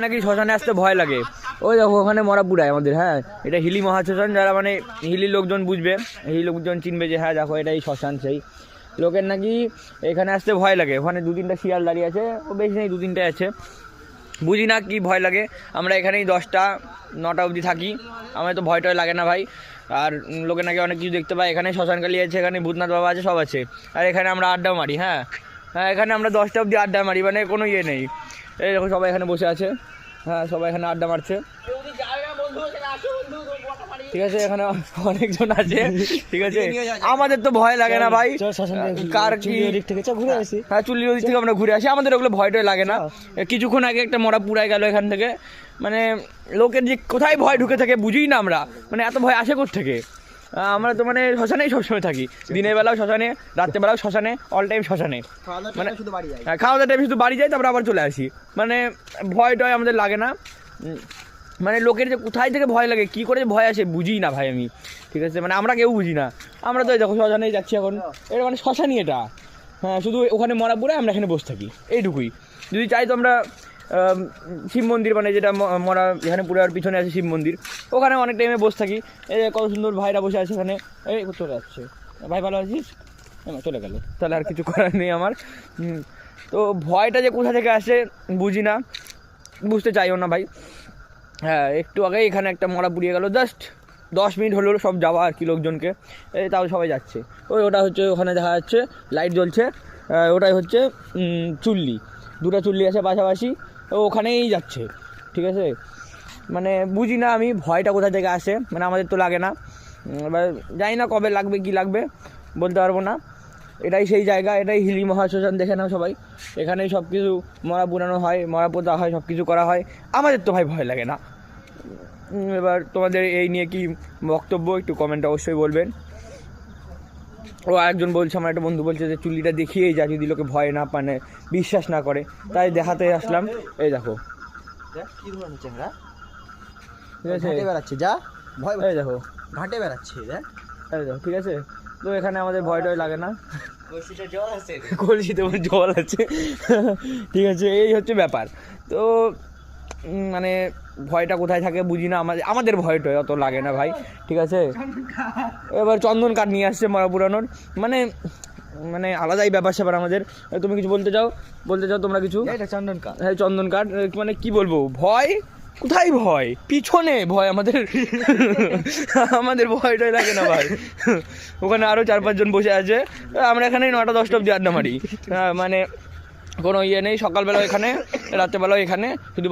নাকি শ্মশানে আসতে ভয় লাগে। ওই দেখো ওখানে মরা পুরায় আমাদের। হ্যাঁ, এটা হিলি মহাশ্মশান। যারা মানে হিলি লোকজন বুঝবে, হিলি লোকজন চিনবে যে হ্যাঁ দেখো এটাই শ্মশান। সেই লোকের নাকি এখানে আসতে ভয় লাগে। ওখানে 2-3টা শিয়াল দাঁড়িয়ে আছে, ও বেশি নেই 2-3টে আছে, বুঝি না কি ভয় লাগে। আমরা এখানেই 10টা-9টা অবধি থাকি, আমার তো ভয় টয় লাগে না ভাই। আর লোকে নাকি অনেক কিছু দেখতে পায়। এখানে শ্মশানকালী আছে, এখানে ভূতনাথ বাবা আছে, সব আছে। আর এখানে আমরা আড্ডা মারি। হ্যাঁ হ্যাঁ, এখানে আমরা 10টা অবধি আড্ডা মারি, মানে কোনো ইয়ে নেই। এই দেখো সবাই এখানে বসে আছে। হ্যাঁ, সবাই এখানে আড্ডা মারছে। ঠিক আছে, এখানে অনেকজন আছে। ঠিক আছে, আমাদের তো ভয় লাগে না ভাই। কার কি ঘুরে আসি। হ্যাঁ, চুল্লির ওদিক থেকে আমরা ঘুরে আসি, আমাদের ওগুলো ভয় টয় লাগে না। কিছুক্ষণ আগে একটা মরা পুরাই গেল এখান থেকে। মানে লোকের যে কোথায় ভয় ঢুকে থাকে বুঝি না আমরা, মানে এত ভয় আসে কোত্থেকে। আমরা তো মানে শ্মশানেই সবসময় থাকি, দিনের বেলাও শ্মশানে, রাত্রেবেলাও শ্মশানে, অল টাইম শ্মশানে। মানে খাওয়া দাওয়া টাইমে শুধু বাড়ি যাই, তারপরে আবার চলে আসি। মানে ভয় টয় আমাদের লাগে না। মানে লোকের যে কোথায় থেকে ভয় লাগে, কী করে ভয় আসে বুঝি না ভাই আমি। ঠিক আছে, মানে আমরা কেউ বুঝি না। আমরা তো দেখো শ্মশানেই যাচ্ছি এখন, এটা মানে শ্মশানই এটা। হ্যাঁ, শুধু ওখানে মরা পুরে আমরা এখানে বসে থাকি, এইটুকুই। যদি চাই তো আমরা শিব মন্দির, মানে যেটা মরা এখানে পুরার পিছনে আছে শিব মন্দির, ওখানে অনেক টাইমে বসে থাকি। এই কত সুন্দর ভাইরা বসে আছে এখানে। এই চলে যাচ্ছে ভাই, ভালো আছিস? চলে গেল, তাহলে আর কিছু করার নেই আমার। তো ভয়টা যে কোথা থেকে আসে বুঝি না, বুঝতে চাইও না ভাই। হ্যাঁ, একটু আগে এখানে একটা মরা পুড়িয়ে গেল, জাস্ট 10 মিনিট হলো সব যাওয়া আর কি লোকজনকে। এই তাও সবাই যাচ্ছে। ওটা হচ্ছে ওখানে দেখা যাচ্ছে লাইট জ্বলছে, ওটাই হচ্ছে চুল্লি। 2টা চুল্লি আছে পাশাপাশি, ওখানেই যাচ্ছে। ঠিক আছে, মানে বুঝি না আমি ভয়টা কোথা থেকে আসে, মানে আমাদের তো লাগে না। এবার জানি না কবে লাগবে, কি লাগবে বলতে পারবো না। এটাই সেই জায়গা, এটাই হিলি মহাশ্মশান, দেখে নাও সবাই। এখানেই সব কিছু মরা পুরানো হয়, মরা পোতা হয়, সব কিছু করা হয়। আমাদের তো ভাই ভয় লাগে না। এবার তোমাদের এই নিয়ে কি বক্তব্য একটু কমেন্টে অবশ্যই বলবেন। ও আরেকজন বলছে, আমার একটা বন্ধু বলছে যে চুল্লিটা দেখিয়েই যা, যদি লোকে ভয় না মানে বিশ্বাস না করে, তাই দেখাতে আসলাম। এই দেখো কি ধরনের চেহারা, ঠিক আছে, ঘাটে বেড়াচ্ছে যা ভয়, এই দেখো ঘাটে বেড়াচ্ছে এই দেখো। ঠিক আছে, তো এখানে আমাদের ভয় টয় লাগে না, কলসিতে জল আছে, কলসিতে জল আছে। ঠিক আছে, এই হচ্ছে ব্যাপার। তো মানে ভয়টা কোথায় থাকে বুঝি না, আমাদের ভয়টাই অত লাগে না ভাই। ঠিক আছে, এবার চন্দন কাঠ নিয়ে আসছে মরা পুরানোর, মানে মানে আলাদাই ব্যাপার স্যাপার আমাদের। তুমি কিছু বলতে চাও তোমরা কিছু? এটা চন্দন কাঠ। হ্যাঁ, চন্দন কাঠ। মানে কি বলবো, ভয় কোথায়, ভয় পিছনে ভয় আমাদের। আমাদের ভয়টাই লাগে না ভাই। ওখানে আরও 4-5 জন বসে আছে, আমরা এখানে 9টা-10টা অবধি আড্ডা মারি। মানে কোনো ইয়ে নেই, সকালবেলাও এখানে, রাত্রেবেলাও এখানে, শুধু